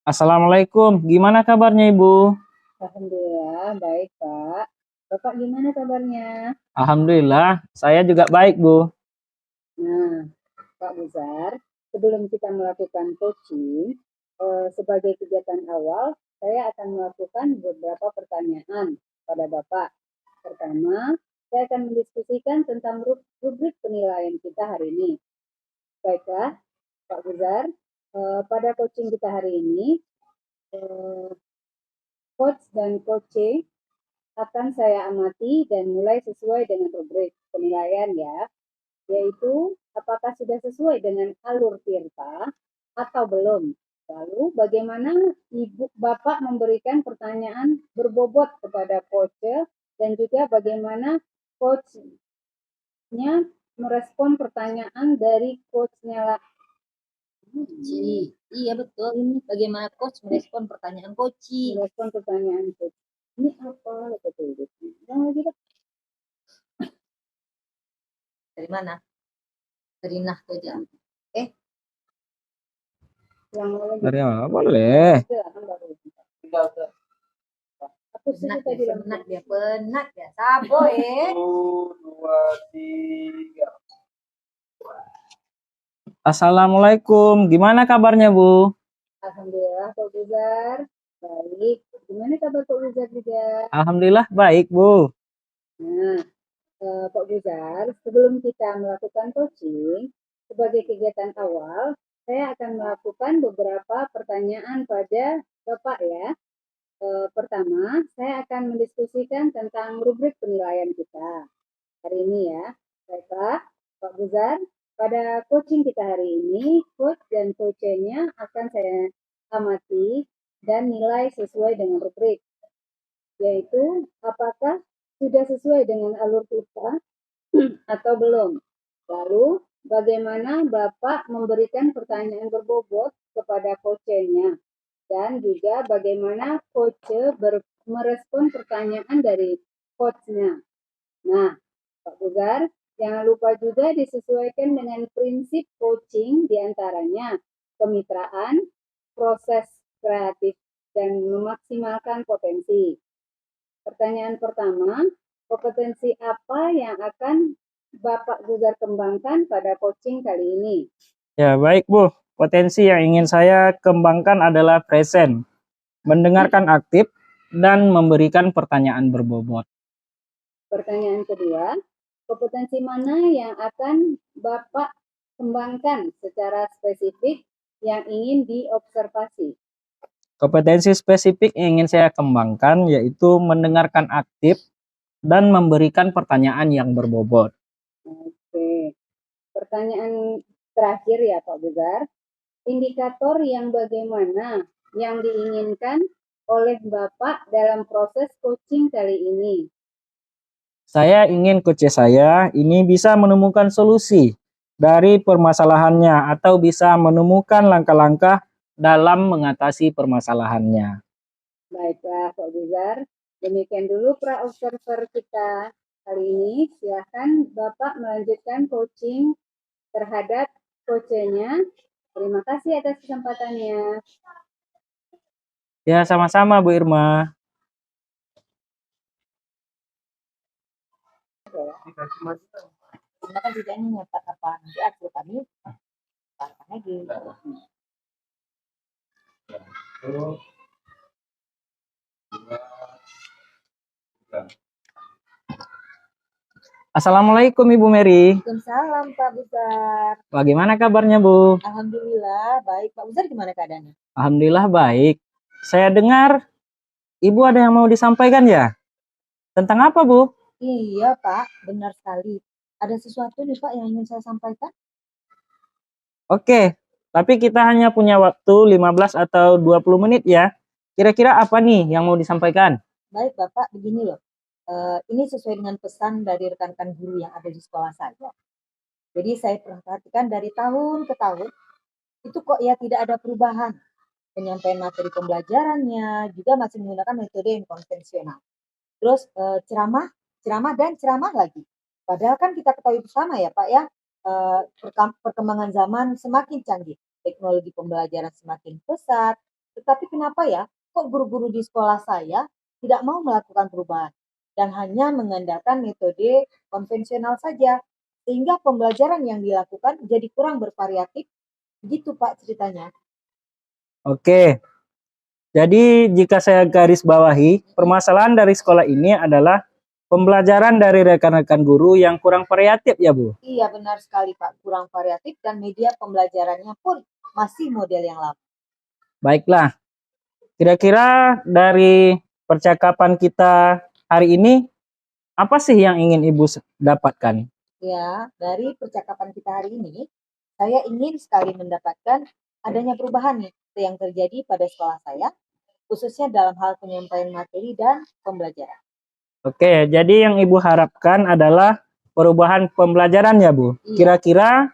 Assalamualaikum, gimana kabarnya Ibu? Alhamdulillah, baik Pak. Bapak gimana kabarnya? Alhamdulillah, saya juga baik Bu. Nah, Pak Buzar, sebelum kita melakukan coaching, sebagai kegiatan awal, saya akan melakukan beberapa pertanyaan pada Bapak. Pertama, saya akan mendiskusikan tentang rubrik penilaian kita hari ini. Baiklah, Pak Buzar, pada coaching kita hari ini, coach dan coaching akan saya amati dan mulai sesuai dengan rubrik penilaian ya, yaitu apakah sudah sesuai dengan alur Tirta atau belum. Lalu bagaimana Ibu Bapak memberikan pertanyaan berbobot kepada coach dan juga bagaimana coachnya merespon pertanyaan dari coachnya. Iya betul, ini bagaimana coach merespon pertanyaan coach. Merespon pertanyaan coach. Ini apa? Jangan lagi deh. Dari mana? Dari Nahtoja. Yang lagi. Dari mana? Boleh. Penat ya, sabo ya. 1, 2, 3. Assalamualaikum, gimana kabarnya Bu? Alhamdulillah Pak Buzar, baik. Gimana kabar Pak Buzar juga? Alhamdulillah baik Bu. Nah, Pak Buzar, sebelum kita melakukan coaching, sebagai kegiatan awal, saya akan melakukan beberapa pertanyaan pada Bapak ya. Pertama, saya akan mendiskusikan tentang rubrik penilaian kita hari ini ya. Baiklah, Pak Buzar, pada coaching kita hari ini, coach dan coachnya akan saya amati dan nilai sesuai dengan rubrik, yaitu apakah sudah sesuai dengan alur kita atau belum. Lalu, bagaimana Bapak memberikan pertanyaan berbobot kepada coachnya dan juga bagaimana coach merespon pertanyaan dari coachnya. Nah, Pak Buzar, jangan lupa juga disesuaikan dengan prinsip coaching diantaranya kemitraan, proses kreatif, dan memaksimalkan potensi. Pertanyaan pertama, kompetensi apa yang akan Bapak Buzar kembangkan pada coaching kali ini? Ya baik Bu, potensi yang ingin saya kembangkan adalah present, mendengarkan aktif, dan memberikan pertanyaan berbobot. Pertanyaan kedua, kompetensi mana yang akan Bapak kembangkan secara spesifik yang ingin diobservasi? Kompetensi spesifik yang ingin saya kembangkan yaitu mendengarkan aktif dan memberikan pertanyaan yang berbobot. Oke, pertanyaan terakhir ya Pak Buzar, indikator yang bagaimana yang diinginkan oleh Bapak dalam proses coaching kali ini? Saya ingin coach saya ini bisa menemukan solusi dari permasalahannya atau bisa menemukan langkah-langkah dalam mengatasi permasalahannya. Baiklah Pak Buzar, demikian dulu pra-observer kita kali ini. Silahkan Bapak melanjutkan coaching terhadap coachnya. Terima kasih atas kesempatannya. Ya, sama-sama Bu Irma. Karena kan tidak ini nyetak apa nanti hasil kami parahkan lagi. Assalamualaikum Ibu Mary. Waalaikumsalam Pak Buzar. Bagaimana kabarnya Bu? Alhamdulillah baik. Pak Buzar gimana keadaannya? Alhamdulillah baik. Saya dengar Ibu ada yang mau disampaikan ya? Tentang apa Bu? Iya Pak, benar sekali. Ada sesuatu nih Pak yang ingin saya sampaikan? Oke, tapi kita hanya punya waktu 15 atau 20 menit ya. Kira-kira apa nih yang mau disampaikan? Baik Bapak, begini loh. Ini sesuai dengan pesan dari rekan-rekan guru yang ada di sekolah saya. Jadi saya perhatikan dari tahun ke tahun, itu kok ya tidak ada perubahan. Penyampaian materi pembelajarannya juga masih menggunakan metode yang konvensional. Terus ceramah dan ceramah lagi. Padahal kan kita ketahui bersama ya Pak ya, perkembangan zaman semakin canggih. teknologi pembelajaran semakin pesat. Tetapi kenapa ya, kok guru-guru di sekolah saya tidak mau melakukan perubahan dan hanya mengandalkan metode konvensional saja, sehingga pembelajaran yang dilakukan jadi kurang bervariatif. Begitu Pak ceritanya. Oke, jadi jika saya garis bawahi, permasalahan dari sekolah ini adalah pembelajaran dari rekan-rekan guru yang kurang variatif ya Bu. Iya benar sekali Pak, kurang variatif dan media pembelajarannya pun masih model yang lama. Baiklah, kira-kira dari percakapan kita hari ini, apa sih yang ingin Ibu dapatkan? Ya, dari percakapan kita hari ini, saya ingin sekali mendapatkan adanya perubahan nih yang terjadi pada sekolah saya, khususnya dalam hal penyampaian materi dan pembelajaran. Oke, jadi yang Ibu harapkan adalah perubahan pembelajaran ya Bu. Iya. Kira-kira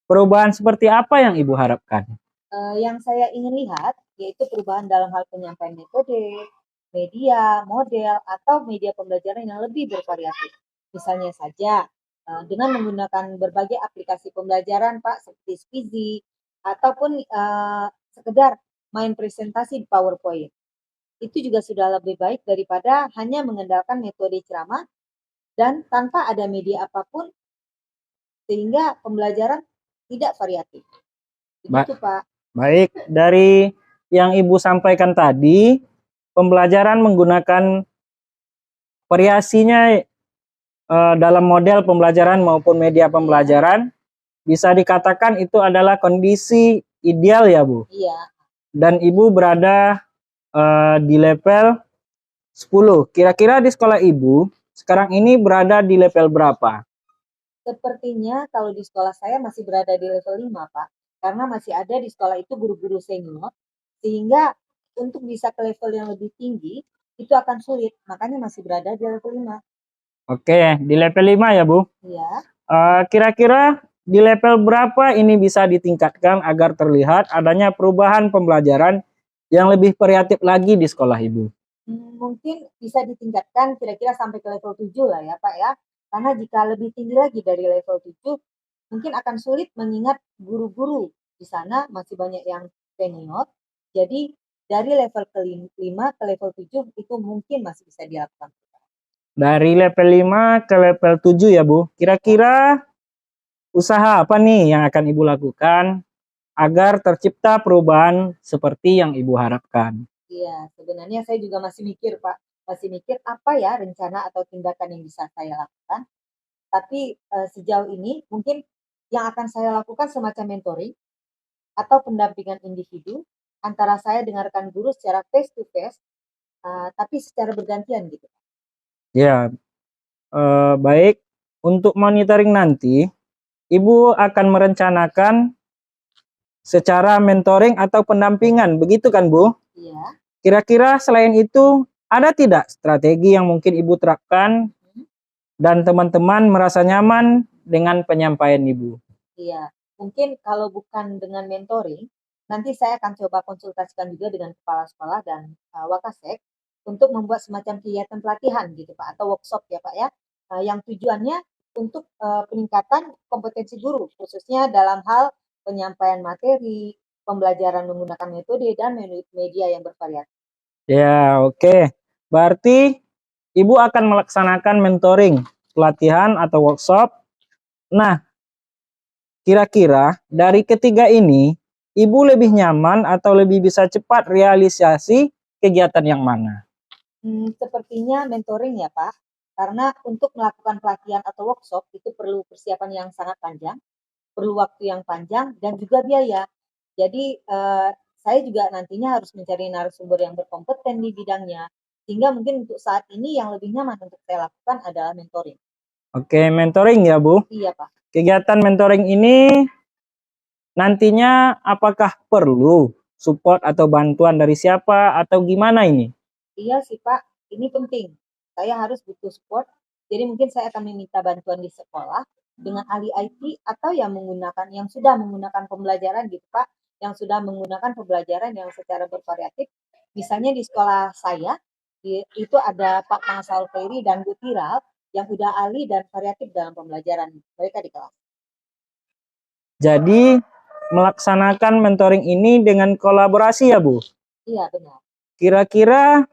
perubahan seperti apa yang Ibu harapkan? Yang saya ingin lihat yaitu perubahan dalam hal penyampaian metode, media, model, atau media pembelajaran yang lebih bervariatif. Misalnya saja dengan menggunakan berbagai aplikasi pembelajaran Pak seperti Spizi ataupun sekedar main presentasi di PowerPoint. Itu juga sudah lebih baik daripada hanya mengandalkan metode ceramah dan tanpa ada media apapun sehingga pembelajaran tidak variatif. Begitu Pak. Baik, dari yang Ibu sampaikan tadi, pembelajaran menggunakan variasinya dalam model pembelajaran maupun media pembelajaran, bisa dikatakan itu adalah kondisi ideal ya Bu. Iya. Dan Ibu berada di level 10. Kira-kira di sekolah Ibu sekarang ini berada di level berapa? Sepertinya kalau di sekolah saya masih berada di level 5 Pak. Karena masih ada di sekolah itu guru-guru senior, sehingga untuk bisa ke level yang lebih tinggi, itu akan sulit. Makanya masih berada di level 5. Oke, di level 5 ya Bu. Iya. Kira-kira di level berapa ini bisa ditingkatkan agar terlihat adanya perubahan pembelajaran yang lebih variatif lagi di sekolah Ibu? Mungkin bisa ditingkatkan kira-kira sampai ke level 7 lah ya Pak ya. Karena jika lebih tinggi lagi dari level 7, mungkin akan sulit mengingat guru-guru di sana masih banyak yang senior. Jadi dari level ke-5 ke level 7 itu mungkin masih bisa dilakukan. Dari level 5 ke level 7 ya Bu. Kira-kira usaha apa nih yang akan Ibu lakukan agar tercipta perubahan seperti yang Ibu harapkan? Iya, sebenarnya saya juga masih mikir Pak. Masih mikir apa ya rencana atau tindakan yang bisa saya lakukan. Tapi sejauh ini mungkin yang akan saya lakukan semacam mentoring atau pendampingan individu antara saya dengan rekan guru secara face to face, tapi secara bergantian gitu. Ya, baik. Untuk monitoring nanti, Ibu akan merencanakan secara mentoring atau pendampingan, begitu kan Bu? Iya. Kira-kira selain itu, ada tidak strategi yang mungkin Ibu terapkan dan teman-teman merasa nyaman dengan penyampaian Ibu? Iya, mungkin kalau bukan dengan mentoring, nanti saya akan coba konsultasikan juga dengan kepala sekolah dan Wakasek untuk membuat semacam kegiatan pelatihan gitu Pak atau workshop ya Pak ya, yang tujuannya untuk peningkatan kompetensi guru khususnya dalam hal penyampaian materi, pembelajaran menggunakan metode dan media yang bervariasi. Ya, oke. Berarti Ibu akan melaksanakan mentoring, pelatihan atau workshop. Nah, kira-kira dari ketiga ini, Ibu lebih nyaman atau lebih bisa cepat realisasi kegiatan yang mana? Sepertinya mentoring ya Pak, karena untuk melakukan pelatihan atau workshop itu perlu persiapan yang sangat panjang, perlu waktu yang panjang dan juga biaya. Jadi saya juga nantinya harus mencari narasumber yang berkompeten di bidangnya. Sehingga mungkin untuk saat ini yang lebih nyaman untuk saya lakukan adalah mentoring. Oke, mentoring ya Bu. Iya Pak. Kegiatan mentoring ini nantinya apakah perlu support atau bantuan dari siapa atau gimana ini? Iya sih Pak, ini penting. Saya harus butuh support. Jadi mungkin saya akan meminta bantuan di sekolah dengan ahli IT atau yang sudah menggunakan pembelajaran gitu Pak, yang sudah menggunakan pembelajaran yang secara bervariatif. Misalnya di sekolah saya itu ada Pak Mansal Ferry dan Bu Tiral yang sudah ahli dan variatif dalam pembelajaran mereka di kelas. Jadi melaksanakan mentoring ini dengan kolaborasi ya Bu. Iya, benar. Kira-kira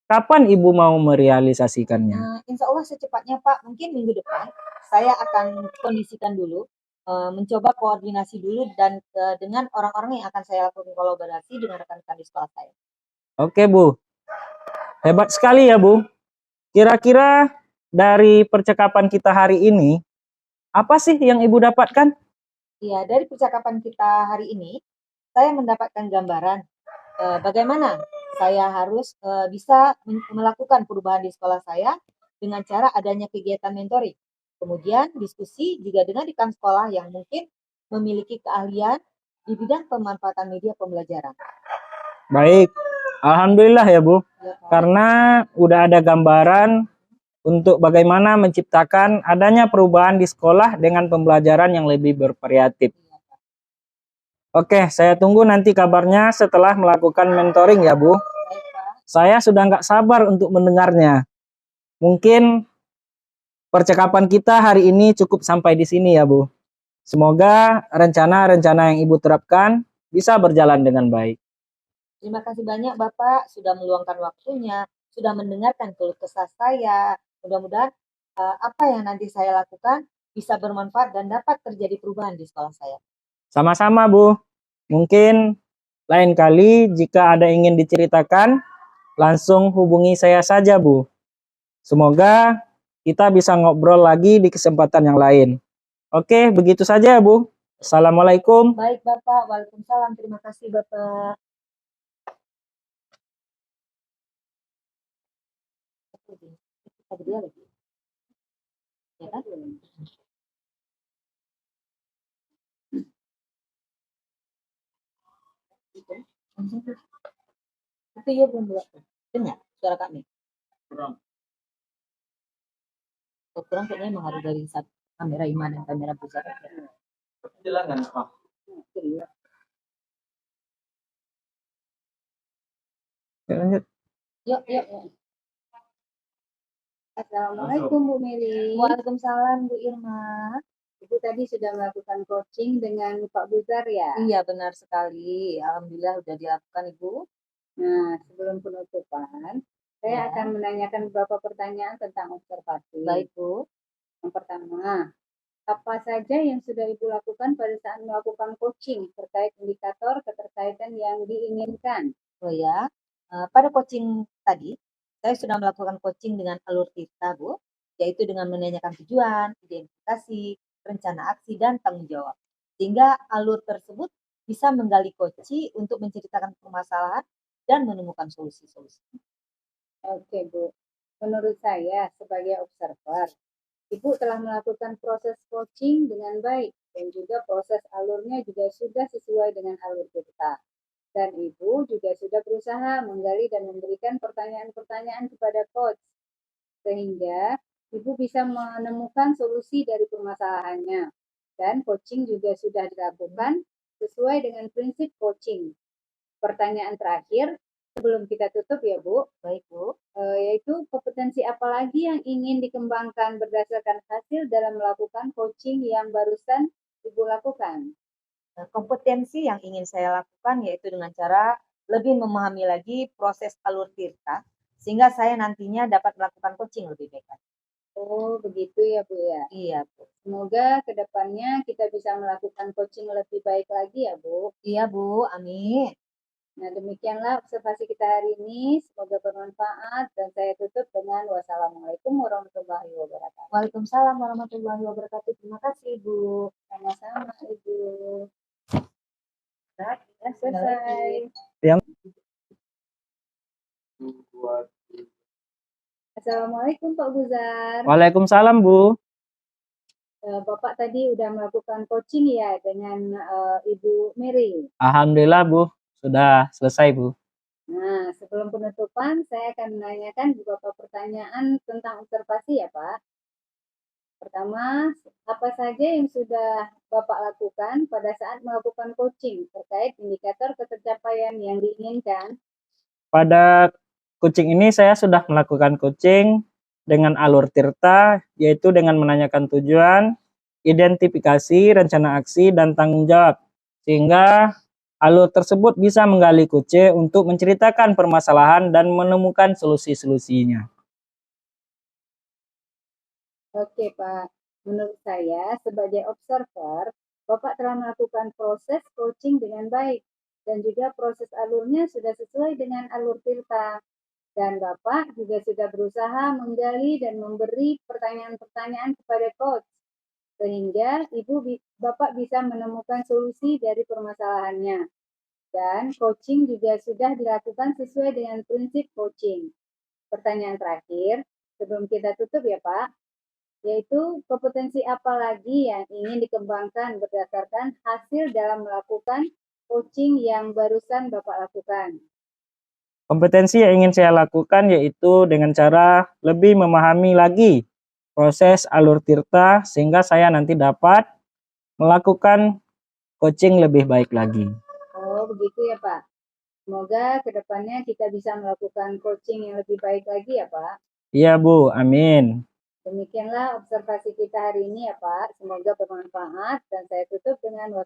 kapan Ibu mau merealisasikannya? Insya Allah secepatnya Pak, mungkin minggu depan saya akan kondisikan dulu, mencoba koordinasi dulu dan dengan orang-orang yang akan saya lakukan kolaborasi dengan rekan-rekan di sekolah saya. Oke Bu, hebat sekali ya Bu. Kira-kira dari percakapan kita hari ini, apa sih yang Ibu dapatkan? Iya, dari percakapan kita hari ini, saya mendapatkan gambaran bagaimana saya harus bisa melakukan perubahan di sekolah saya dengan cara adanya kegiatan mentoring. Kemudian diskusi juga dengan rekan sekolah yang mungkin memiliki keahlian di bidang pemanfaatan media pembelajaran. Baik, Alhamdulillah ya Bu. Ya, Pak. Karena udah ada gambaran untuk bagaimana menciptakan adanya perubahan di sekolah dengan pembelajaran yang lebih bervariatif. Iya, Pak. Oke, saya tunggu nanti kabarnya setelah melakukan mentoring ya Bu. Baik, Pak. Saya sudah nggak sabar untuk mendengarnya. Mungkin percakapan kita hari ini cukup sampai di sini ya Bu. Semoga rencana-rencana yang Ibu terapkan bisa berjalan dengan baik. Terima kasih banyak Bapak sudah meluangkan waktunya, sudah mendengarkan keluh kesah saya. Mudah-mudahan apa yang nanti saya lakukan bisa bermanfaat dan dapat terjadi perubahan di sekolah saya. Sama-sama Bu. Mungkin lain kali jika ada ingin diceritakan, langsung hubungi saya saja Bu. Semoga kita bisa ngobrol lagi di kesempatan yang lain. Oke, begitu saja Bu. Assalamualaikum. Baik Bapak, waalaikumsalam. Terima kasih Bapak. Kita berdua lagi. Ya kan? Itu ya belum buat. Dengar suara kami. Kurang. Kurang kayaknya emang harus dari satu kamera Iman dan kamera pusat. Silakan Pak. Lanjut. Yuk. Assalamualaikum Bu Meli. Waalaikumsalam Bu Irma. Ibu tadi sudah melakukan coaching dengan Pak Buzar ya? Iya benar sekali. Alhamdulillah sudah dilakukan Ibu. Nah, sebelum penutupan, saya Ya. akan menanyakan beberapa pertanyaan tentang observasi. Baik Bu. Yang pertama, apa saja yang sudah Ibu lakukan pada saat melakukan coaching terkait indikator keterkaitan yang diinginkan? Oh ya, pada coaching tadi, saya sudah melakukan coaching dengan alur Tirta, Bu, yaitu dengan menanyakan tujuan, identifikasi, rencana aksi, dan tanggung jawab. Sehingga alur tersebut bisa menggali coaching untuk menceritakan permasalahan dan menemukan solusi-solusi. Oke, Bu. Menurut saya, sebagai observer, Ibu telah melakukan proses coaching dengan baik dan juga proses alurnya juga sudah sesuai dengan alur kita. Dan Ibu juga sudah berusaha menggali dan memberikan pertanyaan-pertanyaan kepada coach, sehingga Ibu bisa menemukan solusi dari permasalahannya. Dan coaching juga sudah dilakukan sesuai dengan prinsip coaching. Pertanyaan terakhir, sebelum kita tutup ya Bu, Baik Bu. yaitu kompetensi apa lagi yang ingin dikembangkan berdasarkan hasil dalam melakukan coaching yang barusan Ibu lakukan? Nah, kompetensi yang ingin saya lakukan yaitu dengan cara lebih memahami lagi proses alur Tirta, sehingga saya nantinya dapat melakukan coaching lebih baik lagi. Oh, begitu ya Bu ya. Iya Bu. Semoga kedepannya kita bisa melakukan coaching lebih baik lagi ya Bu. Iya Bu, amin. Nah, demikianlah observasi kita hari ini. Semoga bermanfaat dan saya tutup dengan wassalamualaikum warahmatullahi wabarakatuh. Waalaikumsalam warahmatullahi wabarakatuh. Terima kasih Bu. Sama-sama Ibu. Nah, Selesai. Assalamualaikum Pak Buzar. Waalaikumsalam Bu. Bapak tadi udah melakukan coaching ya dengan Ibu Mary. Alhamdulillah Bu, sudah selesai Bu. Nah, sebelum penutupan, saya akan menanyakan beberapa pertanyaan tentang observasi ya Pak. Pertama, apa saja yang sudah Bapak lakukan pada saat melakukan coaching terkait indikator ketercapaian yang diinginkan? Pada coaching ini saya sudah melakukan coaching dengan alur Tirta, yaitu dengan menanyakan tujuan, identifikasi, rencana aksi, dan tanggung jawab. sehingga alur tersebut bisa menggali Coach untuk menceritakan permasalahan dan menemukan solusi-solusinya. Oke, Pak. Menurut saya, sebagai observer, Bapak telah melakukan proses coaching dengan baik dan juga proses alurnya sudah sesuai dengan alur Tirta. Dan Bapak juga sudah berusaha menggali dan memberi pertanyaan-pertanyaan kepada coach, sehingga Bapak bisa menemukan solusi dari permasalahannya. Dan coaching juga sudah dilakukan sesuai dengan prinsip coaching. Pertanyaan terakhir, sebelum kita tutup ya Pak, yaitu kompetensi apa lagi yang ingin dikembangkan berdasarkan hasil dalam melakukan coaching yang barusan Bapak lakukan? Kompetensi yang ingin saya lakukan yaitu dengan cara lebih memahami lagi proses alur Tirta sehingga saya nanti dapat melakukan coaching lebih baik lagi. Oh, begitu ya Pak. Semoga kedepannya kita bisa melakukan coaching yang lebih baik lagi ya Pak. Iya Bu, amin. Demikianlah observasi kita hari ini ya Pak. Semoga bermanfaat dan saya tutup dengan